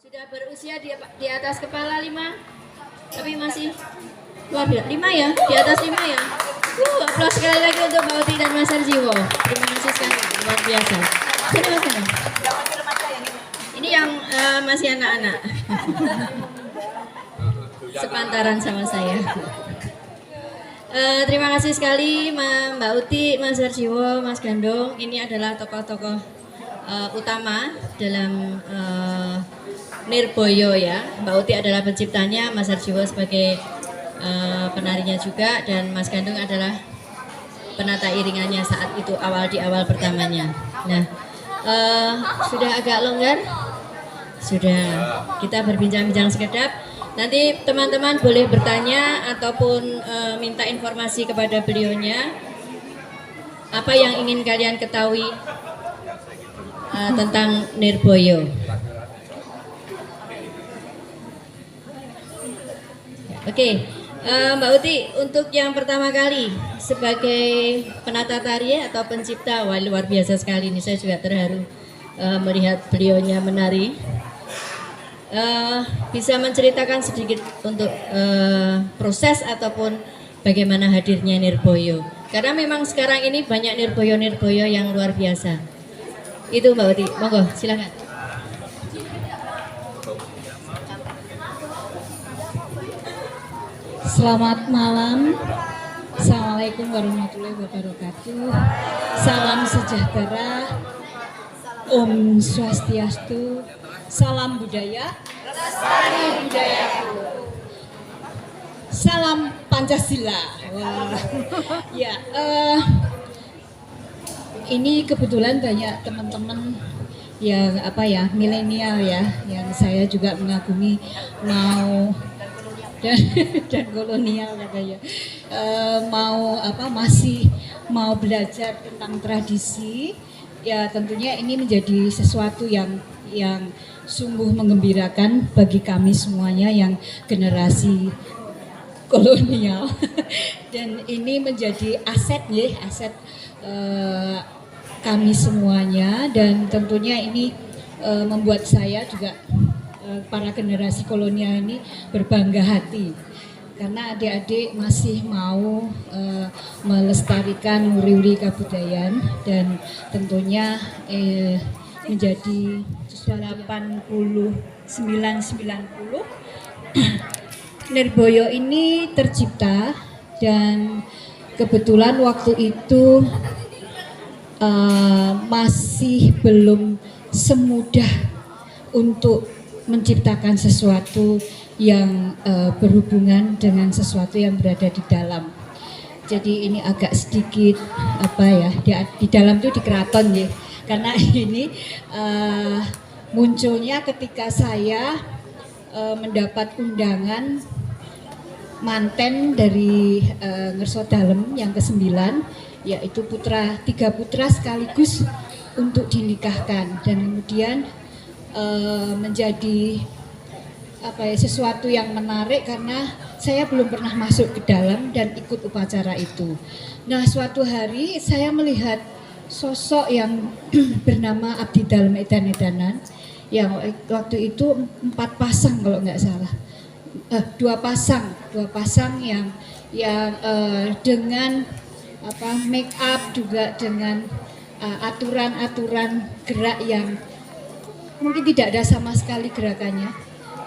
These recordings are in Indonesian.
Sudah berusia di atas kepala 5, tapi masih luar biasa. 5 ya, di atas 5 ya. Aplaus sekali lagi untuk Mbak Uti dan Mas Arjiwo. Terima kasih sekali, luar biasa. Sini. Ini yang masih anak-anak. Sepantaran sama saya. Terima kasih sekali Mbak Uti, Mas Arjiwo, Mas Gandong. Ini adalah tokoh-tokoh utama dalam Nirboyo ya. Mbak Uti adalah penciptanya, Mas Arjiwo sebagai penarinya juga, dan Mas Gandung adalah penata iringannya saat itu di awal pertamanya. Nah, sudah agak longgar, sudah kita berbincang-bincang sekedap. Nanti teman-teman boleh bertanya ataupun minta informasi kepada beliaunya apa yang ingin kalian ketahui tentang Nirboyo. Oke, Mbak Uti, untuk yang pertama kali sebagai penata tari atau pencipta, wah luar biasa sekali ini, saya juga terharu melihat beliaunya menari. Bisa menceritakan sedikit untuk proses ataupun bagaimana hadirnya Nirboyo, karena memang sekarang ini banyak Nirboyo yang luar biasa. Itu Mbak Uti, monggo silakan. Selamat malam. Assalamualaikum warahmatullahi wabarakatuh. Salam sejahtera. Om Swastiastu. Salam budaya. Lestari budayaku. Salam Pancasila. Wah. Ya, ini kebetulan banyak teman-teman yang milenial ya, yang saya juga mengagumi, dan kolonial katanya, masih mau belajar tentang tradisi. Ya tentunya ini menjadi sesuatu yang sungguh menggembirakan bagi kami semuanya yang generasi kolonial. Dan ini menjadi aset kami semuanya, dan tentunya ini membuat saya juga, para generasi kolonial ini berbangga hati karena adik-adik masih mau melestarikan wuri-wuri kebudayaan, dan tentunya menjadi 8990 Nirboyo ini tercipta, dan kebetulan waktu itu masih belum semudah untuk menciptakan sesuatu yang berhubungan dengan sesuatu yang berada di dalam. Jadi ini agak sedikit di dalam itu di keraton ya. Karena ini munculnya ketika saya mendapat undangan manten dari Ngerso Dalem yang ke-9, yaitu 3 putra sekaligus untuk dinikahkan, dan kemudian menjadi sesuatu yang menarik karena saya belum pernah masuk ke dalam dan ikut upacara itu. Nah, suatu hari saya melihat sosok yang bernama Abdi Dalem Edan-Edanan, yang waktu itu 4 pasang kalau nggak salah, 2 pasang yang dengan make up, juga dengan aturan-aturan gerak yang mungkin tidak ada sama sekali gerakannya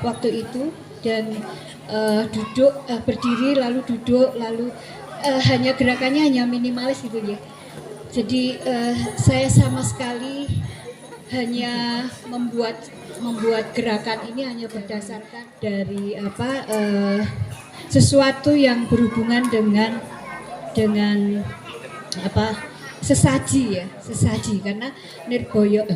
waktu itu, dan berdiri lalu duduk lalu hanya gerakannya hanya minimalis gitu ya. Jadi saya sama sekali hanya membuat gerakan ini hanya berdasarkan dari sesuatu yang berhubungan dengan sesaji karena Nirboyo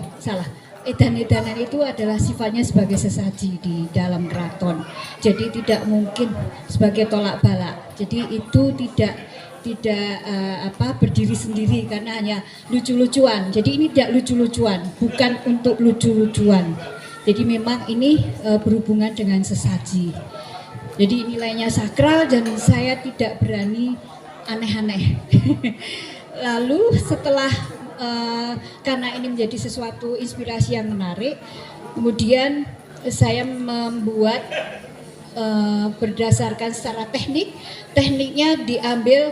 Edan-edanan itu adalah sifatnya sebagai sesaji di dalam keraton. Jadi tidak mungkin sebagai tolak balak. Jadi itu tidak berdiri sendiri karena hanya lucu-lucuan. Jadi ini tidak lucu-lucuan, bukan untuk lucu-lucuan. Jadi memang ini berhubungan dengan sesaji. Jadi nilainya sakral dan saya tidak berani aneh-aneh. Lalu setelah karena ini menjadi sesuatu inspirasi yang menarik, kemudian saya membuat berdasarkan secara tekniknya diambil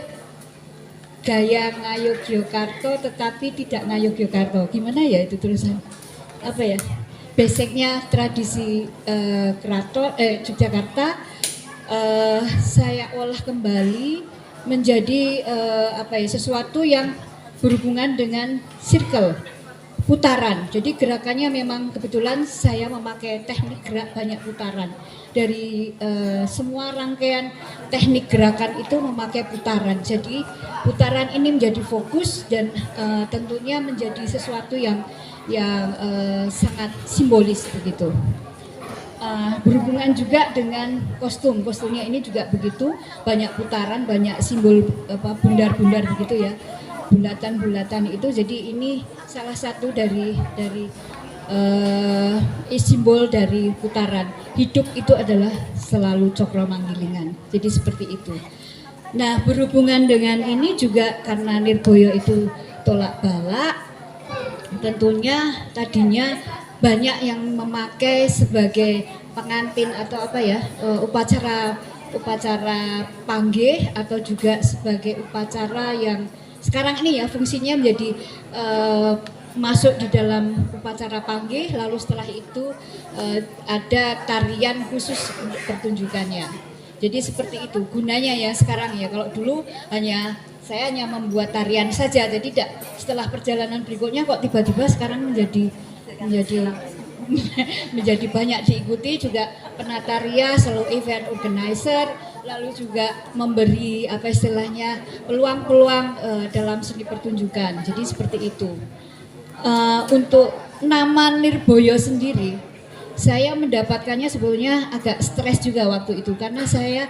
gaya Ngayogyakarta tetapi tidak Ngayogyakarta. Gimana ya itu tulisan? Apa ya? Basicnya tradisi keraton Yogyakarta, saya olah kembali menjadi sesuatu yang berhubungan dengan circle, putaran. Jadi gerakannya memang kebetulan saya memakai teknik gerak banyak putaran. Dari semua rangkaian teknik gerakan itu memakai putaran. Jadi putaran ini menjadi fokus dan tentunya menjadi sesuatu yang sangat simbolis begitu. Berhubungan juga dengan kostumnya ini juga begitu, banyak putaran, banyak simbol bundar-bundar begitu ya, bulatan-bulatan itu. Jadi ini salah satu dari simbol dari putaran. Hidup itu adalah selalu cokro manggilingan. Jadi seperti itu. Nah, berhubungan dengan ini juga karena Nirboyo itu tolak balak, tentunya tadinya banyak yang memakai sebagai pengantin atau upacara panggih atau juga sebagai upacara yang sekarang ini ya fungsinya menjadi masuk di dalam upacara panggih, lalu setelah itu ada tarian khusus untuk pertunjukannya. Jadi seperti itu gunanya ya sekarang ya. Kalau dulu saya hanya membuat tarian saja, jadi tidak, setelah perjalanan berikutnya kok tiba-tiba sekarang menjadi banyak diikuti, juga penataria, selalu event organizer, lalu juga memberi peluang-peluang dalam seni pertunjukan. Jadi seperti itu. Untuk nama Nirboyo sendiri, saya mendapatkannya sebetulnya agak stres juga waktu itu, karena saya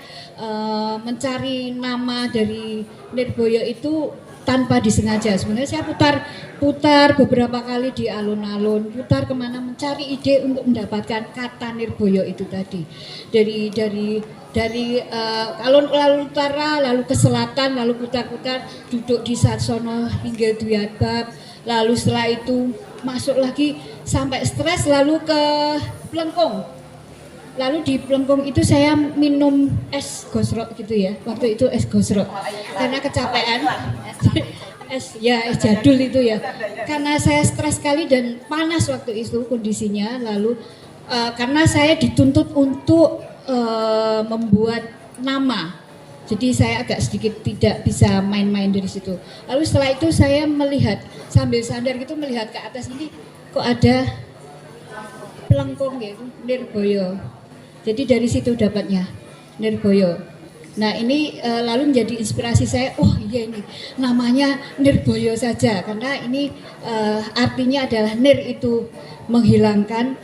mencari nama dari Nirboyo itu tanpa disengaja. Sebenarnya saya putar beberapa kali di alun-alun, putar kemana mencari ide untuk mendapatkan kata Nirboyo itu tadi. Dari alun-alun utara, lalu ke selatan, lalu putar-putar, duduk di Sarsono hingga Duyadbab, lalu setelah itu masuk lagi sampai stres, lalu ke Plengkung. Lalu di Plengkung itu saya minum es gosrok gitu ya, waktu itu es gosrok karena kecapean. Es jadul itu ya, karena saya stres sekali dan panas waktu itu kondisinya. Lalu karena saya dituntut untuk membuat nama, jadi saya agak sedikit tidak bisa main-main dari situ. Lalu setelah itu saya melihat sambil sadar gitu, melihat ke atas ini kok ada Plengkung gitu, Nirboyo. Jadi dari situ dapatnya Nirboyo. Nah ini lalu menjadi inspirasi saya. Oh iya, ini namanya Nirboyo saja, karena ini artinya adalah Nir itu menghilangkan,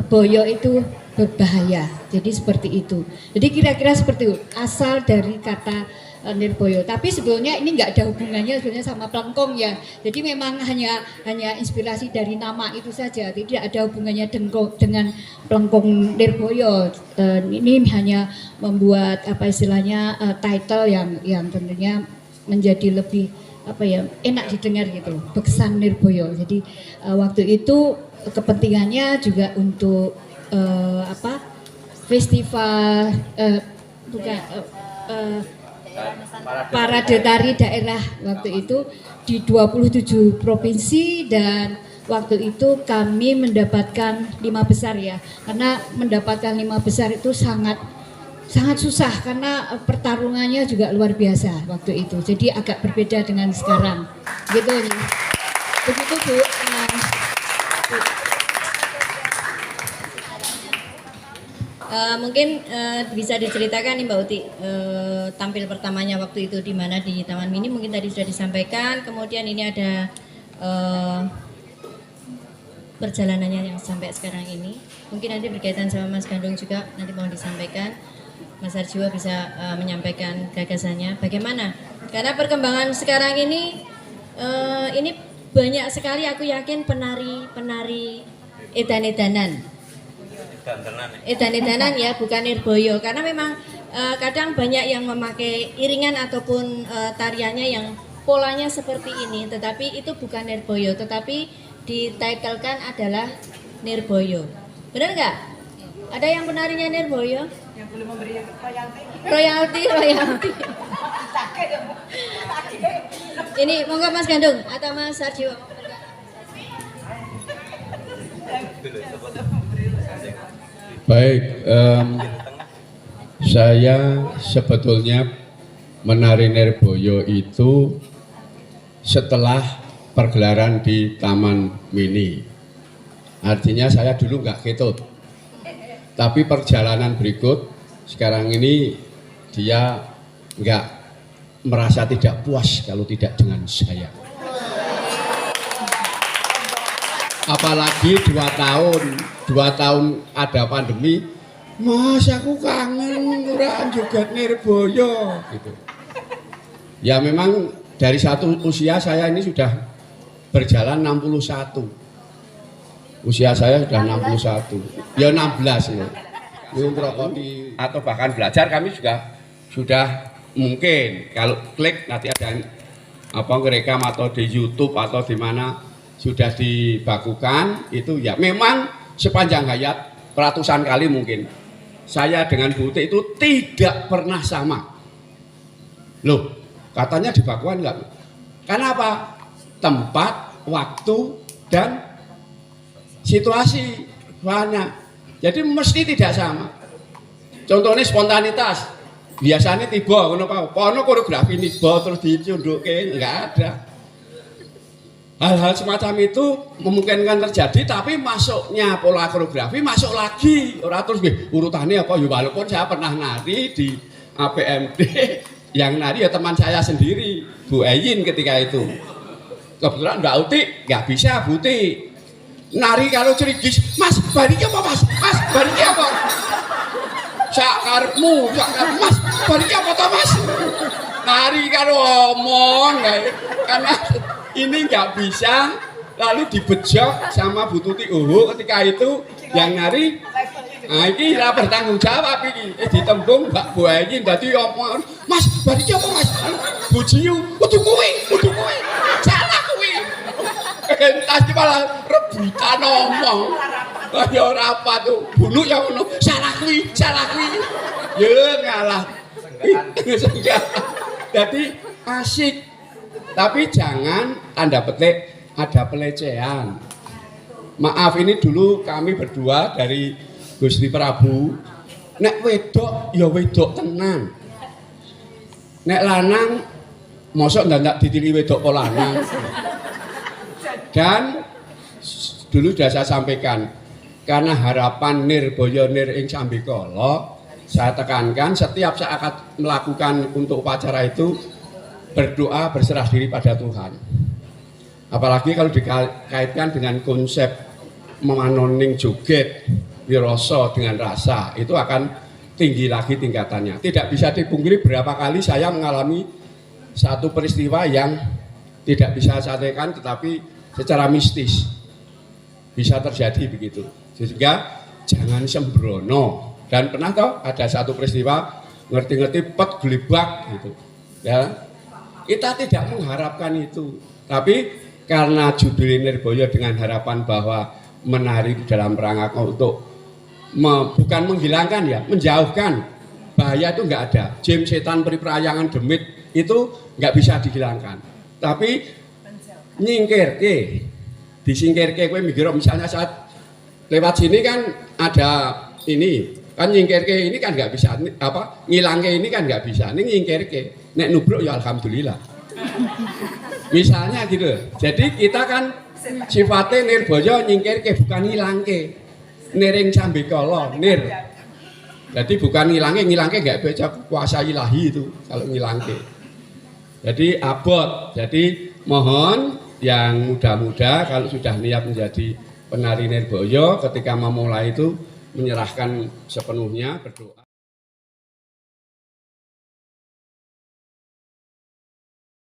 Boyo itu berbahaya. Jadi seperti itu. Jadi kira-kira seperti itu asal dari kata Nirboyo. Tapi sebetulnya ini nggak ada hubungannya sebenarnya sama Plengkung ya. Jadi memang hanya inspirasi dari nama itu saja. Tidak ada hubungannya dengan Plengkung Nirboyo. Ini hanya membuat title yang tentunya menjadi lebih enak didengar gitu. Beksan Nirboyo. Jadi waktu itu kepentingannya juga untuk festival parade tari daerah waktu itu di 27 provinsi, dan waktu itu kami mendapatkan 5 besar ya, karena mendapatkan 5 besar itu sangat susah karena pertarungannya juga luar biasa waktu itu, jadi agak berbeda dengan sekarang gitu. Begitu Bu. Mungkin bisa diceritakan nih Mbak Uti, tampil pertamanya waktu itu di mana, di Taman Mini, mungkin tadi sudah disampaikan. Kemudian ini ada perjalanannya yang sampai sekarang ini. Mungkin nanti berkaitan sama Mas Gandung juga, nanti mau disampaikan. Mas Arjiwo bisa menyampaikan gagasannya bagaimana. Karena perkembangan sekarang ini banyak sekali, aku yakin penari edan-edanan ya, bukan Nirboyo, karena memang kadang banyak yang memakai iringan ataupun tariannya yang polanya seperti ini, tetapi itu bukan Nirboyo, tetapi dititlekan adalah Nirboyo. Benar nggak? Ada yang penarinya Nirboyo? Yang belum memberi royalti. Ini monggo Mas Gandung atau Mas Sarjiwo. Baik, saya sebetulnya menari Nirboyo itu setelah pergelaran di Taman Mini. Artinya saya dulu nggak ketut. Tapi perjalanan berikut, sekarang ini dia nggak merasa tidak puas kalau tidak dengan saya. Apalagi 2 tahun ada pandemi, Mas aku kangen ora joget Nirboyo gitu. Ya memang dari satu usia saya ini sudah berjalan 61. Usia saya sudah 61. Ya 16 ya. Atau bahkan belajar kami juga sudah mungkin kalau klik nanti ada ngerekam atau di YouTube atau di mana sudah dibakukan itu ya memang sepanjang hayat ratusan kali mungkin saya dengan Bu Uti itu tidak pernah sama. Loh, katanya dibakukan enggak? Karena apa? Tempat, waktu, dan situasi banyak. Jadi mesti tidak sama. Contohnya spontanitas. Biasanya tiba ono koreografi tiba terus dicunduke, enggak ada. Hal-hal semacam itu memungkinkan terjadi, tapi masuknya pola koreografi masuk lagi. Ora terus urutannya apa ya, walaupun saya pernah nari di APMD yang nari ya teman saya sendiri, Bu Eyin ketika itu. Kebetulan Mbak Uti nggak bisa, Bu Uti nari kalau cerigis, Mas bariki apa Mas? Mas bariki apa? Sakarmu, Mas bariki apa toh Mas? Nari karo omong, karena ini nggak bisa, lalu dibejok sama Bu Tuti ketika itu yang nari. Nah ini lah bertanggung jawab ini. Ditembung Mbak Bu Eyin dadi omong, Mas bariki apa Mas? Bu Jiu, kudu kuwi, salah kuwi. Entas malah rebutan ngomong. Ya ora apa tuh, bulu yang ngono, salah kuwi. Ya ngalah. Jadi asik. Tapi jangan tanda petik ada pelecehan. Maaf ini dulu kami berdua dari Gusti Prabu. Nek wedok ya wedok tenan. Nek lanang mosok ndak ditili wedok kok lanang. Dan dulu sudah saya sampaikan, karena harapan Nirboyo nir ing Sambikala, saya tekankan setiap saya akan melakukan untuk upacara itu berdoa berserah diri pada Tuhan. Apalagi kalau dikaitkan dengan konsep memanoning joget wiroso dengan rasa, itu akan tinggi lagi tingkatannya. Tidak bisa dipungkiri berapa kali saya mengalami satu peristiwa yang tidak bisa saya sampaikan, tetapi secara mistis bisa terjadi begitu. Sehingga jangan sembrono. Dan pernah toh ada satu peristiwa ngerti-ngerti pet gelibak gitu. Ya. Kita tidak mengharapkan itu, tapi karena judul Nirboyo dengan harapan bahwa menari di dalam rangka untuk bukan menghilangkan ya, menjauhkan bahaya itu nggak ada. Jim setan periperayangan demit itu nggak bisa dihilangkan, tapi disingkirke kowe mikir misalnya saat lewat sini kan ada ini kan nyingkirke ini kan nggak bisa ngilangke ini kan nggak bisa, ini nyingkirke. Nek nubruk ya alhamdulillah. Misalnya gitu. Jadi kita kan sifatnya Nirboyo nyingkirke bukan ngilangke. Niring Sambikala, nir. Jadi bukan ngilangke nggak bisa kuasa ilahi itu kalau ngilangke. Jadi abot. Jadi mohon yang muda-muda kalau sudah niat menjadi penari Nirboyo ketika memulai itu menyerahkan sepenuhnya, berdoa.